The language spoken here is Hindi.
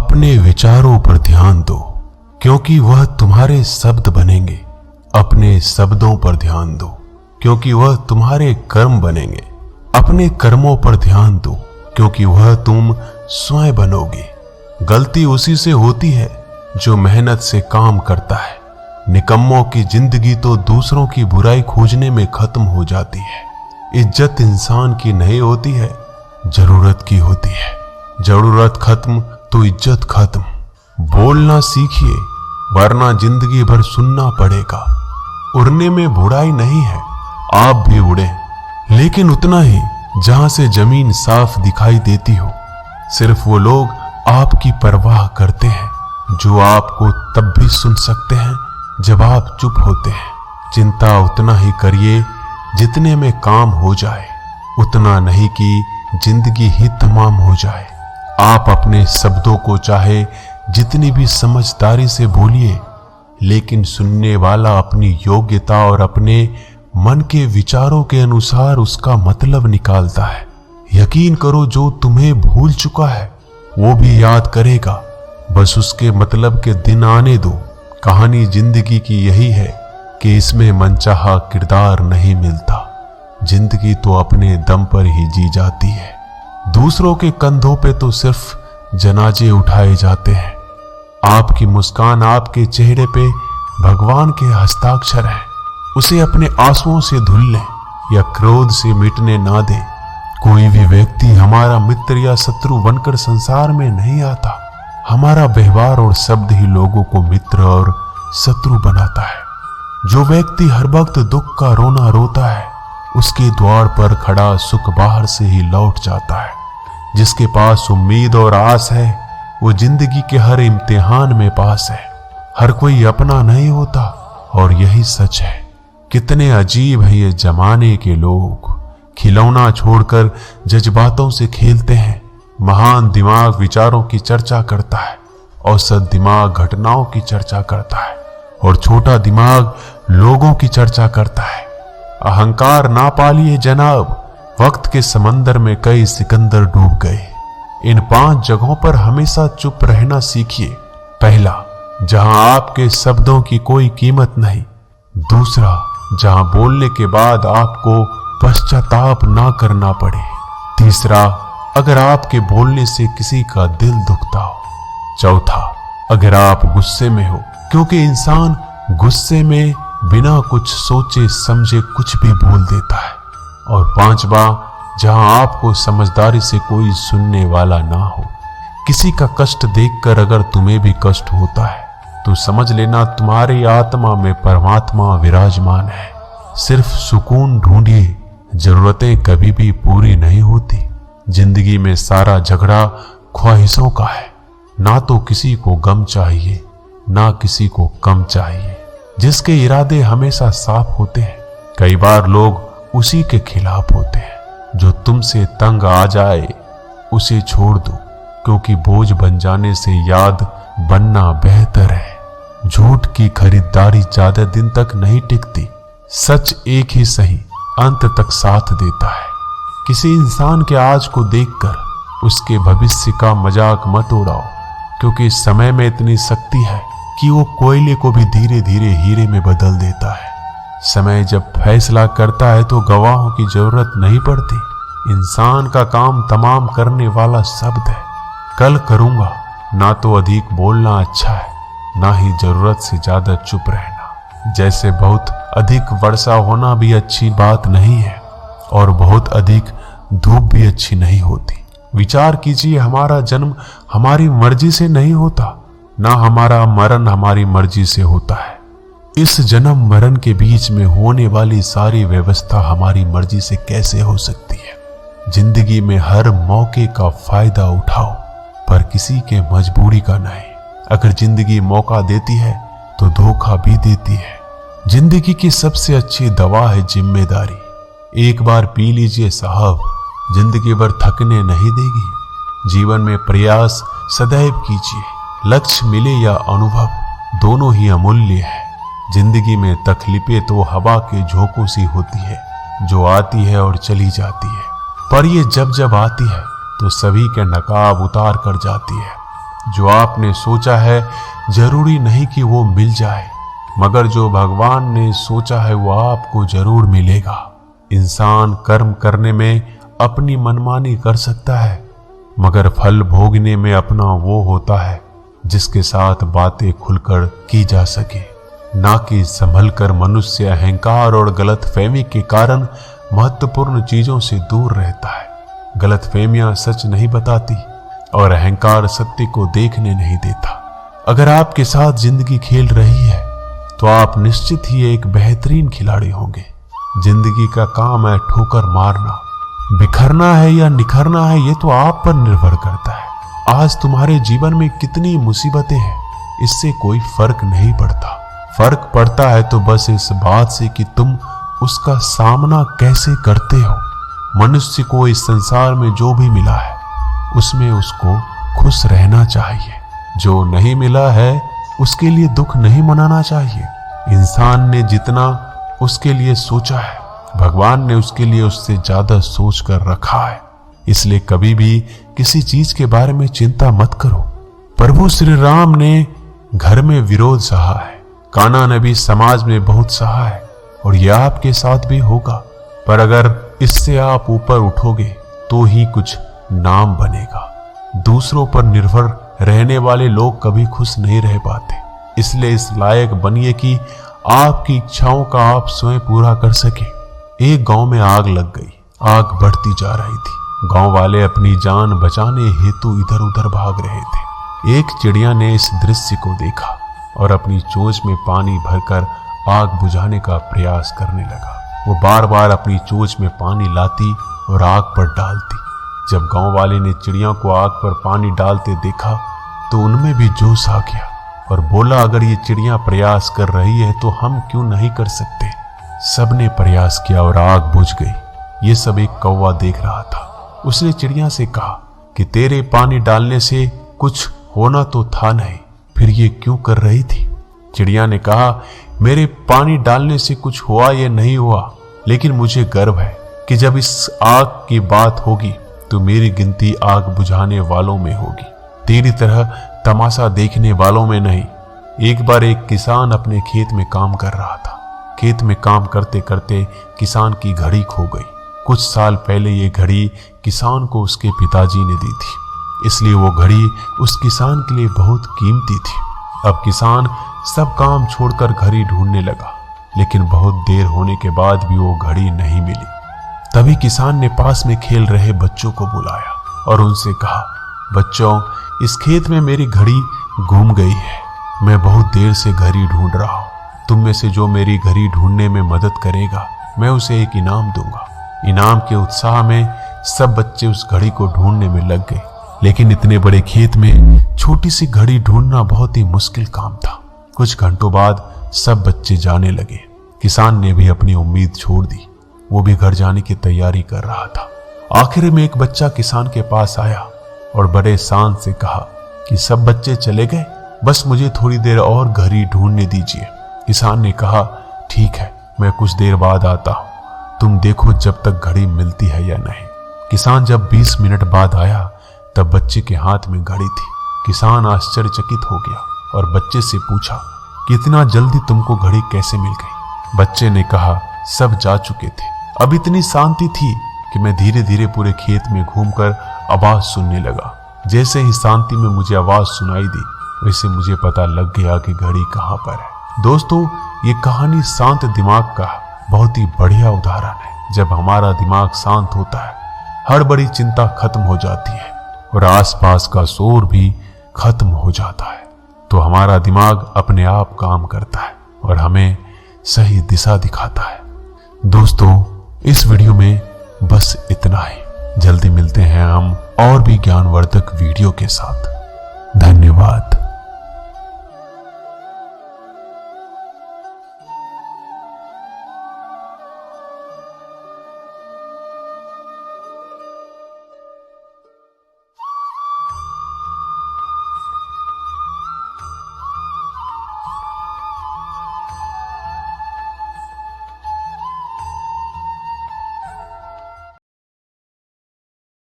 अपने विचारों पर ध्यान दो, क्योंकि वह तुम्हारे शब्द बनेंगे। अपने शब्दों पर ध्यान दो, क्योंकि वह तुम्हारे कर्म बनेंगे। अपने कर्मों पर ध्यान दो, क्योंकि वह तुम स्वयं बनोगे। गलती उसी से होती है जो मेहनत से काम करता है। निकम्मों की जिंदगी तो दूसरों की बुराई खोजने में खत्म हो जाती है। इज्जत इंसान की नहीं होती है, जरूरत की होती है। जरूरत खत्म तो इज्जत खत्म। बोलना सीखिए, वरना जिंदगी भर सुनना पड़ेगा। उड़ने में बुराई नहीं है, आप भी उड़े, लेकिन उतना ही जहां से जमीन साफ दिखाई देती हो। सिर्फ वो लोग आपकी परवाह करते हैं जो आपको तब भी सुन सकते हैं जब आप चुप होते हैं। चिंता उतना ही करिए जितने में काम हो जाए, उतना नहीं कि जिंदगी ही तमाम हो जाए। आप अपने शब्दों को चाहे जितनी भी समझदारी से बोलिए, लेकिन सुनने वाला अपनी योग्यता और अपने मन के विचारों के अनुसार उसका मतलब निकालता है। यकीन करो, जो तुम्हें भूल चुका है वो भी याद करेगा। बस उसके मतलब के दिन आने दो। कहानी जिंदगी की यही है कि इसमें मनचाहा किरदार नहीं मिलता। जिंदगी तो अपने दम पर ही जी जाती है। दूसरों के कंधों पे तो सिर्फ जनाजे उठाए जाते हैं। आपकी मुस्कान आपके चेहरे पे भगवान के हस्ताक्षर है। उसे अपने आंसुओं से धुल लें या क्रोध से मिटने ना दें। कोई भी व्यक्ति हमारा मित्र या शत्रु बनकर संसार में नहीं आता। हमारा व्यवहार और शब्द ही लोगों को मित्र और शत्रु बनाता है। जो व्यक्ति हर वक्त दुख का रोना रोता है, उसके द्वार पर खड़ा सुख बाहर से ही लौट जाता है। जिसके पास उम्मीद और आस है, वो जिंदगी के हर इम्तिहान में पास है। हर कोई अपना नहीं होता, और यही सच है। कितने अजीब है ये जमाने के लोग। खिलौना छोड़कर जज्बातों से खेलते हैं। महान दिमाग विचारों की चर्चा करता है, औसत दिमाग घटनाओं की चर्चा करता है, और छोटा दिमाग लोगों की चर्चा करता है। अहंकार ना पालिए जनाब, वक्त के समंदर में कई सिकंदर डूब गए। इन 5 जगहों पर हमेशा चुप रहना सीखिए। पहला, जहां आपके शब्दों की कोई कीमत नहीं। दूसरा, जहां बोलने के बाद आपको पश्चाताप ना करना पड़े। तीसरा, अगर आपके बोलने से किसी का दिल दुखता हो। चौथा, अगर आप गुस्से में हो, क्योंकि इंसान गुस्से में बिना कुछ सोचे समझे कुछ भी बोल देता है। और पांचवा, जहां आपको समझदारी से कोई सुनने वाला ना हो। किसी का कष्ट देखकर अगर तुम्हें भी कष्ट होता है, तो समझ लेना तुम्हारी आत्मा में परमात्मा विराजमान है। सिर्फ सुकून ढूंढिए, जरूरतें कभी भी पूरी नहीं होती। जिंदगी में सारा झगड़ा ख्वाहिशों का है। ना तो किसी को गम चाहिए, ना किसी को कम चाहिए। जिसके इरादे हमेशा साफ होते हैं, कई बार लोग उसी के खिलाफ होते हैं। जो तुमसे तंग आ जाए उसे छोड़ दो, क्योंकि बोझ बन जाने से याद बनना बेहतर है। झूठ की खरीदारी ज्यादा दिन तक नहीं टिकती। सच एक ही सही अंत तक साथ देता है। किसी इंसान के आज को देखकर उसके भविष्य का मजाक मत उड़ाओ, क्योंकि समय में इतनी शक्ति है कि वो कोयले को भी धीरे धीरे हीरे में बदल देता है। समय जब फैसला करता है तो गवाहों की जरूरत नहीं पड़ती। इंसान का काम तमाम करने वाला शब्द है। कल करूंगा, ना तो अधिक बोलना अच्छा है, ना ही जरूरत से ज्यादा चुप रहना। जैसे बहुत अधिक वर्षा होना भी अच्छी बात नहीं है, और बहुत अधिक धूप भी अच्छी नहीं होती। विचार कीजिए, हमारा जन्म हमारी मर्जी से नहीं होता, ना हमारा मरण हमारी मर्जी से होता है। इस जन्म मरण के बीच में होने वाली सारी व्यवस्था हमारी मर्जी से कैसे हो सकती है। जिंदगी में हर मौके का फायदा उठाओ, पर किसी के मजबूरी का नहीं। अगर जिंदगी मौका देती है तो धोखा भी देती है। जिंदगी की सबसे अच्छी दवा है जिम्मेदारी। एक बार पी लीजिए साहब, जिंदगी भर थकने नहीं देगी। जीवन में प्रयास सदैव कीजिए। लक्ष्य मिले या अनुभव, दोनों ही अमूल्य है। जिंदगी में तकलीफें तो हवा के झोंकों सी होती है, जो आती है और चली जाती है, पर ये जब जब आती है तो सभी के नकाब उतार कर जाती है। जो आपने सोचा है जरूरी नहीं कि वो मिल जाए, मगर जो भगवान ने सोचा है वो आपको जरूर मिलेगा। इंसान कर्म करने में अपनी मनमानी कर सकता है, मगर फल भोगने में अपना वो होता है जिसके साथ बातें खुलकर की जा सके, ना कि संभल कर मनुष्य अहंकार और गलतफहमी के कारण महत्वपूर्ण चीजों से दूर रहता है। गलतफहमियां सच नहीं बताती और अहंकार सत्य को देखने नहीं देता। अगर आपके साथ जिंदगी खेल रही है तो आप निश्चित ही एक बेहतरीन खिलाड़ी होंगे। जिंदगी का काम है ठोकर मारना, बिखरना है या निखरना है ये तो आप पर निर्भर करता है। आज तुम्हारे जीवन में कितनी मुसीबतें हैं, इससे कोई फर्क नहीं पड़ता। फर्क पड़ता है तो बस इस बात से कि तुम उसका सामना कैसे करते हो। मनुष्य को इस संसार में जो भी मिला है उसमें उसको खुश रहना चाहिए। जो नहीं मिला है उसके लिए दुख नहीं मनाना चाहिए। इंसान ने जितना उसके लिए सोचा है, भगवान ने उसके लिए उससे ज्यादा सोच कर रखा है। इसलिए कभी भी किसी चीज के बारे में चिंता मत करो। प्रभु श्री राम ने घर में विरोध सहा है, कान्हा ने भी समाज में बहुत सहा है और यह आपके साथ भी होगा। पर अगर इससे आप ऊपर उठोगे तो ही कुछ नाम बनेगा। दूसरों पर निर्भर रहने वाले लोग कभी खुश नहीं रह पाते। इसलिए इस लायक बनिए कि आपकी इच्छाओं का आप स्वयं पूरा कर सके। एक गांव में आग लग गई। आग बढ़ती जा रही थी। गांव वाले अपनी जान बचाने हेतु इधर उधर भाग रहे थे। एक चिड़िया ने इस दृश्य को देखा और अपनी चोंच में पानी भरकर आग बुझाने का प्रयास करने लगा। वो बार बार अपनी चोंच में पानी लाती और आग पर डालती। जब गांव वाले ने चिड़िया को आग पर पानी डालते देखा तो उनमें भी जोश आ गया और बोला, अगर ये चिड़िया प्रयास कर रही है तो हम क्यों नहीं कर सकते। सबने प्रयास किया और आग बुझ गई। ये सब एक कौवा देख रहा था। उसने चिड़िया से कहा कि तेरे पानी डालने से कुछ होना तो था नहीं, फिर ये क्यों कर रही थी। चिड़िया ने कहा, मेरे पानी डालने से कुछ हुआ या नहीं हुआ, लेकिन मुझे गर्व है कि जब इस आग की बात होगी तो मेरी गिनती आग बुझाने वालों में होगी, तेरी तरह तमाशा देखने वालों में नहीं। एक बार एक किसान अपने खेत में काम कर रहा था। खेत में काम करते करते किसान की घड़ी खो गई। कुछ साल पहले ये घड़ी किसान को उसके पिताजी ने दी थी, इसलिए वो घड़ी उस किसान के लिए बहुत कीमती थी। अब किसान सब काम छोड़कर घड़ी ढूंढने लगा, लेकिन बहुत देर होने के बाद भी वो घड़ी नहीं मिली। तभी किसान ने पास में खेल रहे बच्चों को बुलाया और उनसे कहा, बच्चों, इस खेत में मेरी घड़ी गुम गई है। मैं बहुत देर से घड़ी ढूंढ रहा हूँ। तुम में से जो मेरी घड़ी ढूंढने में मदद करेगा, मैं उसे एक इनाम दूंगा। इनाम के उत्साह में सब बच्चे उस घड़ी को ढूंढने में लग गए, लेकिन इतने बड़े खेत में छोटी सी घड़ी ढूंढना बहुत ही मुश्किल काम था। कुछ घंटों बाद सब बच्चे जाने लगे। किसान ने भी अपनी उम्मीद छोड़ दी। वो भी घर जाने की तैयारी कर रहा था। आखिर में एक बच्चा किसान के पास आया और बड़े शान से कहा कि सब बच्चे चले गए, बस मुझे थोड़ी देर और घड़ी ढूंढने दीजिए। किसान ने कहा, ठीक है, मैं कुछ देर बाद आता हूं, तुम देखो जब तक घड़ी मिलती है या नहीं। किसान जब 20 मिनट बाद आया तब बच्चे के हाथ में घड़ी थी। किसान आश्चर्यचकित हो गया और बच्चे से पूछा कि इतना जल्दी तुमको घड़ी कैसे मिल गई। बच्चे ने कहा, सब जा चुके थे। अब इतनी शांति थी कि मैं धीरे धीरे पूरे खेत में घूमकर आवाज सुनने लगा। जैसे ही शांति में मुझे आवाज सुनाई दी, वैसे मुझे पता लग गया कि घड़ी कहाँ पर है। दोस्तों, ये कहानी शांत दिमाग का बहुत ही बढ़िया उदाहरण है। जब हमारा दिमाग शांत होता है, हर बड़ी चिंता खत्म हो जाती है और आसपास का शोर भी खत्म हो जाता है, तो हमारा दिमाग अपने आप काम करता है और हमें सही दिशा दिखाता है। दोस्तों, इस वीडियो में बस इतना ही। जल्दी मिलते हैं हम और भी ज्ञानवर्धक वीडियो के साथ। धन्यवाद।